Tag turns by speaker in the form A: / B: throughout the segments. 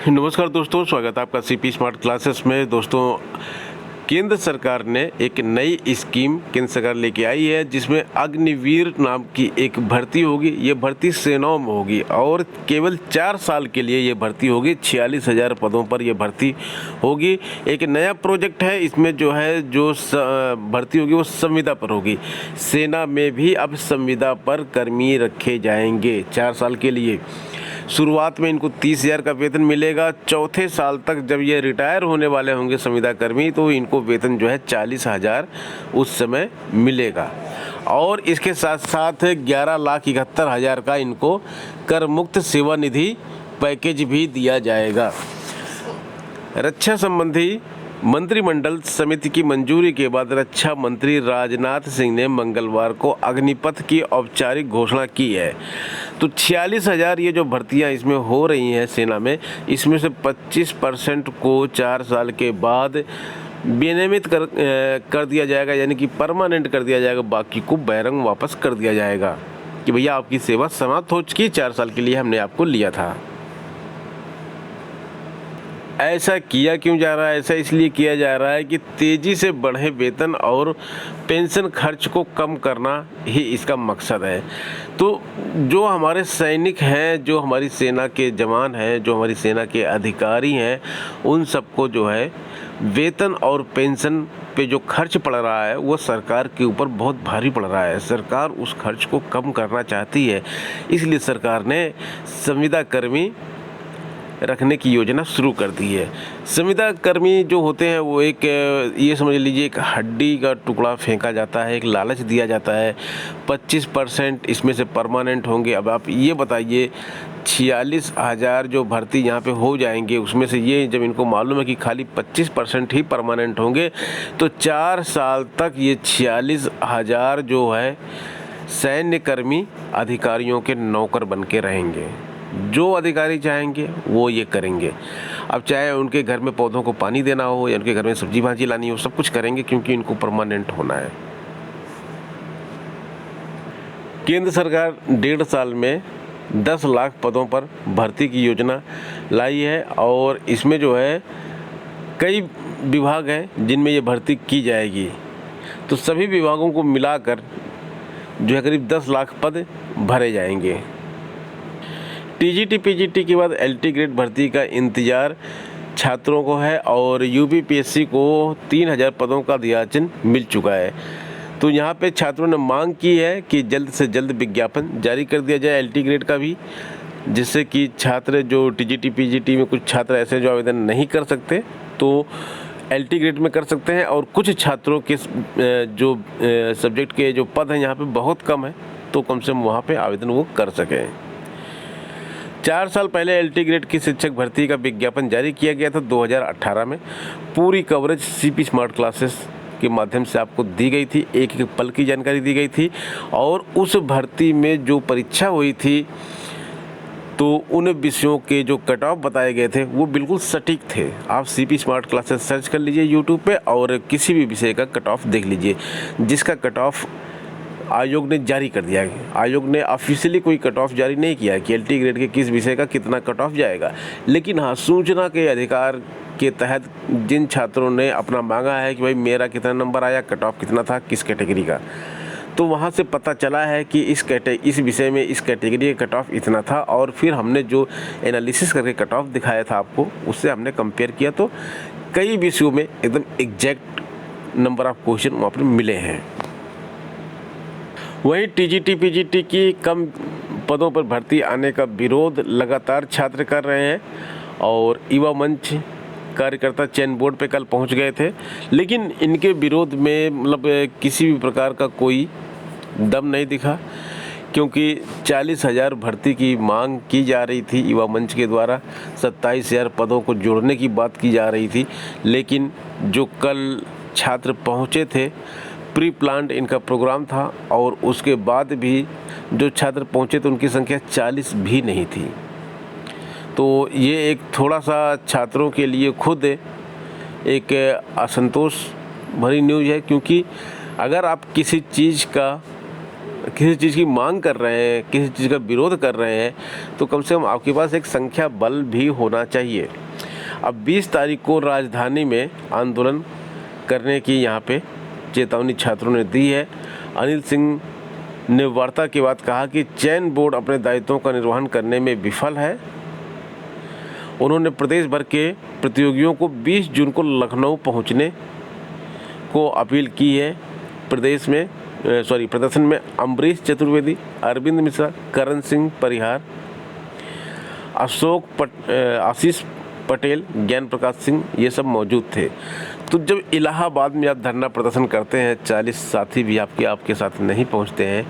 A: नमस्कार दोस्तों, स्वागत है आपका सीपी स्मार्ट क्लासेस में। दोस्तों, केंद्र सरकार ने एक नई स्कीम केंद्र सरकार लेके आई है जिसमें अग्निवीर नाम की एक भर्ती होगी। ये भर्ती सेनाओं में होगी और केवल 4 साल के लिए ये भर्ती होगी। 46,000 पदों पर ये भर्ती होगी। एक नया प्रोजेक्ट है। इसमें जो भर्ती होगी वो संविदा पर होगी। सेना में भी अब संविदा पर कर्मी रखे जाएंगे 4 साल के लिए। शुरुआत में इनको 30,000 का वेतन मिलेगा। चौथे साल तक जब ये रिटायर होने वाले होंगे संविदा कर्मी, तो इनको वेतन जो है 40,000 उस समय मिलेगा। और इसके साथ साथ 11,71,000 का इनको कर मुक्त सेवानिधि पैकेज भी दिया जाएगा। रक्षा संबंधी मंत्रिमंडल समिति की मंजूरी के बाद रक्षा मंत्री राजनाथ सिंह ने मंगलवार को अग्निपथ की औपचारिक घोषणा की है। तो 46,000 ये जो भर्तियां इसमें हो रही हैं सेना में, इसमें से 25% को 4 साल के बाद विनियमित कर दिया जाएगा, यानी कि परमानेंट कर दिया जाएगा। बाकी को बैरंग वापस कर दिया जाएगा कि भैया आपकी सेवा समाप्त हो चुकी, 4 साल के लिए हमने आपको लिया था। ऐसा किया क्यों जा रहा है? ऐसा इसलिए किया जा रहा है कि तेज़ी से बढ़े वेतन और पेंशन खर्च को कम करना ही इसका मकसद है। तो जो हमारे सैनिक हैं, जो हमारी सेना के जवान हैं, जो हमारी सेना के अधिकारी हैं, उन सबको जो है वेतन और पेंशन पे जो खर्च पड़ रहा है वो सरकार के ऊपर बहुत भारी पड़ रहा है। सरकार उस खर्च को कम करना चाहती है, इसलिए सरकार ने संविदा कर्मी रखने की योजना शुरू कर दी है। संविदा कर्मी जो होते हैं वो एक, ये समझ लीजिए, एक हड्डी का टुकड़ा फेंका जाता है, एक लालच दिया जाता है। 25% इसमें से परमानेंट होंगे। अब आप ये बताइए, 46,000 जो भर्ती यहाँ पे हो जाएंगे, उसमें से ये जब इनको मालूम है कि खाली 25% ही परमानेंट होंगे, तो 4 साल तक ये 46,000 जो है सैन्य कर्मी अधिकारियों के नौकर बन के रहेंगे। जो अधिकारी चाहेंगे वो ये करेंगे। अब चाहे उनके घर में पौधों को पानी देना हो या उनके घर में सब्जी भाजी लानी हो, सब कुछ करेंगे क्योंकि इनको परमानेंट होना है। केंद्र सरकार 1.5 साल में 10 लाख पदों पर भर्ती की योजना लाई है और इसमें जो है कई विभाग हैं जिनमें ये भर्ती की जाएगी। तो सभी विभागों को मिलाकर जो है करीब 10 लाख पद भरे जाएंगे। टीजीटी पीजीटी के बाद एलटी ग्रेड भर्ती का इंतजार छात्रों को है और यूपीपीएससी को 3,000 पदों का दियाचिन मिल चुका है। तो यहाँ पे छात्रों ने मांग की है कि जल्द से जल्द विज्ञापन जारी कर दिया जाए एलटी ग्रेड का भी, जिससे कि छात्र जो टीजीटी पीजीटी में, कुछ छात्र ऐसे जो आवेदन नहीं कर सकते तो एलटी ग्रेड में कर सकते हैं, और कुछ छात्रों के जो सब्जेक्ट के जो पद हैं यहाँ पे बहुत कम है, तो कम से कम वहाँ पे आवेदन वो कर सकें। 4 साल पहले एलटी ग्रेड की शिक्षक भर्ती का विज्ञापन जारी किया गया था 2018 में। पूरी कवरेज सीपी स्मार्ट क्लासेस के माध्यम से आपको दी गई थी, एक एक पल की जानकारी दी गई थी। और उस भर्ती में जो परीक्षा हुई थी, तो उन विषयों के जो कट ऑफ बताए गए थे वो बिल्कुल सटीक थे। आप सीपी स्मार्ट क्लासेस सर्च कर लीजिए यूट्यूब पे और किसी भी विषय का कट ऑफ देख लीजिए, जिसका कट ऑफ आयोग ने जारी कर दिया है। आयोग ने ऑफिशियली कोई कट ऑफ जारी नहीं किया है कि एलटी ग्रेड के किस विषय का कितना कट ऑफ जाएगा, लेकिन हाँ, सूचना के अधिकार के तहत जिन छात्रों ने अपना मांगा है कि भाई मेरा कितना नंबर आया, कट ऑफ कितना था, किस कैटेगरी का, तो वहाँ से पता चला है कि इस विषय में इस कैटेगरी का कट ऑफ इतना था। और फिर हमने जो एनालिसिस करके कट ऑफ दिखाया था आपको, उससे हमने कंपेयर किया, तो कई विषयों में एकदम एग्जैक्ट नंबर ऑफ क्वेश्चन वहाँ पर मिले हैं। वहीं टीजीटी पीजीटी की कम पदों पर भर्ती आने का विरोध लगातार छात्र कर रहे हैं और युवा मंच कार्यकर्ता चयन बोर्ड पे कल पहुंच गए थे, लेकिन इनके विरोध में मतलब किसी भी प्रकार का कोई दम नहीं दिखा, क्योंकि 40,000 भर्ती की मांग की जा रही थी युवा मंच के द्वारा। 27,000 पदों को जोड़ने की बात की जा रही थी, लेकिन जो कल छात्र पहुँचे थे, प्री प्लान्ड इनका प्रोग्राम था और उसके बाद भी जो छात्र पहुँचे तो उनकी संख्या 40 भी नहीं थी। तो ये एक थोड़ा सा छात्रों के लिए खुद एक असंतोष भरी न्यूज़ है, क्योंकि अगर आप किसी चीज़ का किसी चीज़ की मांग कर रहे हैं, किसी चीज़ का विरोध कर रहे हैं, तो कम से कम आपके पास एक संख्या बल भी होना चाहिए। अब 20 तारीख को राजधानी में आंदोलन करने की यहाँ पे चेतावनी छात्रों ने दी है। अनिल सिंह ने वार्ता के बाद कहा कि चयन बोर्ड अपने दायित्वों का निर्वहन करने में विफल है। उन्होंने प्रदेश भर के प्रतियोगियों को 20 जून को लखनऊ पहुंचने को अपील की है। प्रदर्शन में अम्बरीश चतुर्वेदी, अरविंद मिश्रा, करण सिंह परिहार, आशीष पटेल, ज्ञान प्रकाश सिंह ये सब मौजूद थे। तो जब इलाहाबाद में आप धरना प्रदर्शन करते हैं, 40 साथी भी आपके साथ नहीं पहुंचते हैं,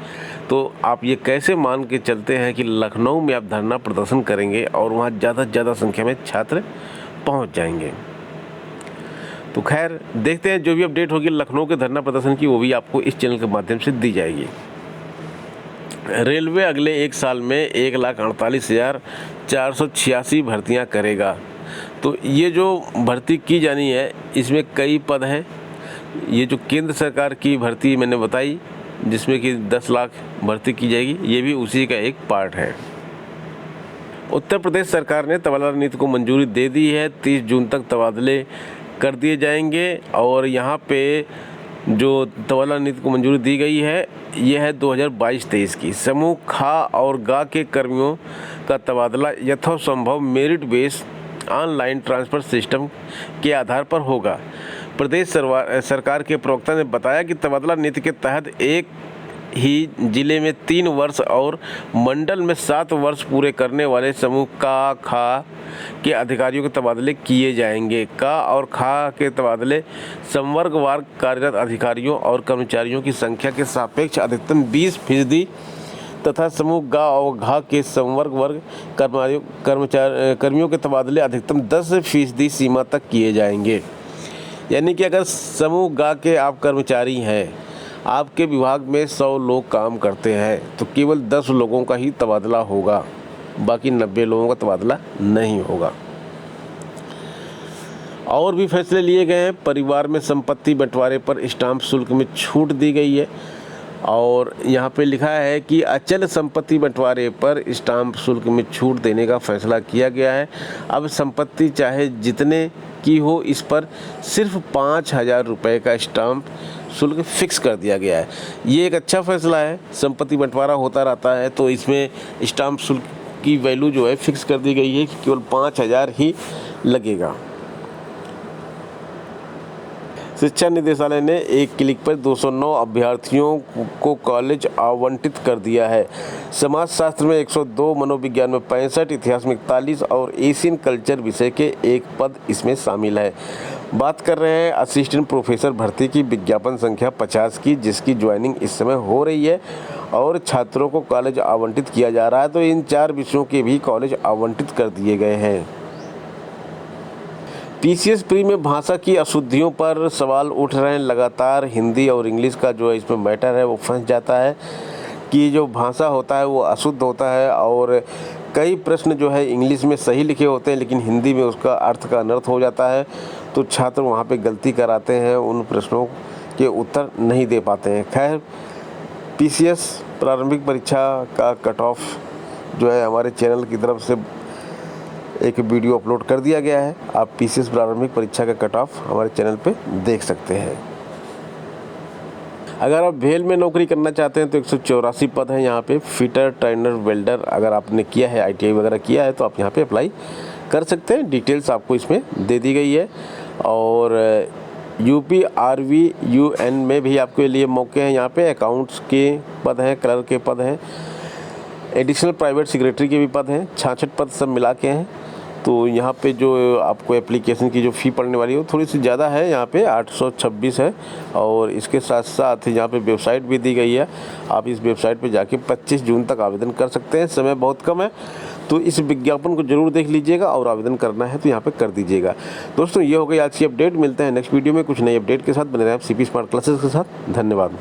A: तो आप ये कैसे मान के चलते हैं कि लखनऊ में आप धरना प्रदर्शन करेंगे और वहाँ ज़्यादा से ज़्यादा संख्या में छात्र पहुंच जाएंगे। तो खैर देखते हैं, जो भी अपडेट होगी लखनऊ के धरना प्रदर्शन की वो भी आपको इस चैनल के माध्यम से दी जाएगी। रेलवे अगले 1 साल में 1,48,486 भर्तियां करेगा। तो ये जो भर्ती की जानी है इसमें कई पद हैं। ये जो केंद्र सरकार की भर्ती मैंने बताई जिसमें कि 10 लाख भर्ती की जाएगी, ये भी उसी का एक पार्ट है। उत्तर प्रदेश सरकार ने तबादला नीति को मंजूरी दे दी है। 30 जून तक तबादले कर दिए जाएंगे और यहाँ पे जो तबादला नीति को मंजूरी दी गई है ये है 2022-23 की। समूह खा और गा के कर्मियों का तबादला यथासंभव merit base online transfer system के आधार पर होगा। प्रदेश सरकार के प्रवक्ता ने बताया कि तबादला नीति के तहत एक ही जिले में 3 वर्ष और मंडल में 7 वर्ष पूरे करने वाले समूह का खा के अधिकारियों के तबादले किए जाएंगे। का और खा के तबादले संवर्गवार कार्यरत अधिकारियों और कर्मचारियों की संख्या के सापेक्ष अधिकतम 20% तथा समूह गा और घा के संवर्ग वर्ग कर्मियों के तबादले अधिकतम 10% सीमा तक किए जाएंगे। यानी कि अगर समूह गा के आप कर्मचारी हैं, आपके विभाग में 100 लोग काम करते हैं, तो केवल 10 लोगों का ही तबादला होगा, बाकी 90 लोगों का तबादला नहीं होगा। और भी फैसले लिए गए हैं। परिवार में संपत्ति बंटवारे पर स्टाम्प शुल्क में छूट दी गई है और यहाँ पे लिखा है कि अचल संपत्ति बंटवारे पर स्टाम्प शुल्क में छूट देने का फैसला किया गया है। अब संपत्ति चाहे जितने की हो, इस पर सिर्फ 5,000 रुपये का स्टाम्प शुल्क फिक्स कर दिया गया है। ये एक अच्छा फैसला है। संपत्ति बंटवारा होता रहता है तो इसमें स्टाम्प शुल्क की वैल्यू जो है फिक्स कर दी गई है कि केवल 5,000 ही लगेगा। शिक्षा निदेशालय ने एक क्लिक पर 209 अभ्यर्थियों को कॉलेज आवंटित कर दिया है। समाजशास्त्र में 102, मनोविज्ञान में 65, इतिहास में 41 और एशियन कल्चर विषय के 1 पद इसमें शामिल है। बात कर रहे हैं असिस्टेंट प्रोफेसर भर्ती की विज्ञापन संख्या 50 की, जिसकी ज्वाइनिंग इस समय हो रही है और छात्रों को कॉलेज आवंटित किया जा रहा है। तो इन 4 विषयों के भी कॉलेज आवंटित कर दिए गए हैं। पीसीएस प्री में भाषा की अशुद्धियों पर सवाल उठ रहे हैं। लगातार हिंदी और इंग्लिश का जो है इसमें मैटर है वो फंस जाता है कि जो भाषा होता है वो अशुद्ध होता है और कई प्रश्न जो है इंग्लिश में सही लिखे होते हैं लेकिन हिंदी में उसका अर्थ का अनर्थ हो जाता है। तो छात्र वहाँ पे गलती कराते हैं, उन प्रश्नों के उत्तर नहीं दे पाते हैं। खैर, पीसीएस प्रारंभिक परीक्षा का कट ऑफ जो है हमारे चैनल की तरफ से एक वीडियो अपलोड कर दिया गया है। आप पीसीएस प्रारंभिक परीक्षा का कट ऑफ हमारे चैनल पे देख सकते हैं। अगर आप भेल में नौकरी करना चाहते हैं तो 184 पद हैं यहाँ पे। फिटर, ट्रेनर, वेल्डर अगर आपने किया है, आईटीआई वगैरह किया है तो आप यहाँ पे अप्लाई कर सकते हैं। डिटेल्स आपको इसमें दे दी गई है। और UPRVUN में भी आपके लिए मौके हैं। यहाँ पे अकाउंट्स के पद हैं, क्लर्क के पद हैं, एडिशनल प्राइवेट सेक्रेटरी के भी पद हैं। 66 पद सब मिला के हैं। तो यहाँ पे जो आपको एप्लीकेशन की जो फ़ी पड़ने वाली है वो थोड़ी सी ज़्यादा है, यहाँ पे 826 है। और इसके साथ साथ यहाँ पे वेबसाइट भी दी गई है। आप इस वेबसाइट पे जाके 25 जून तक आवेदन कर सकते हैं। समय बहुत कम है तो इस विज्ञापन को ज़रूर देख लीजिएगा और आवेदन करना है तो यहाँ पे कर दीजिएगा। दोस्तों, ये हो गई आज की अपडेट। मिलते हैं नेक्स्ट वीडियो में कुछ नई अपडेट के साथ। बने रहें आप CP स्मार्ट क्लासेस के साथ। धन्यवाद।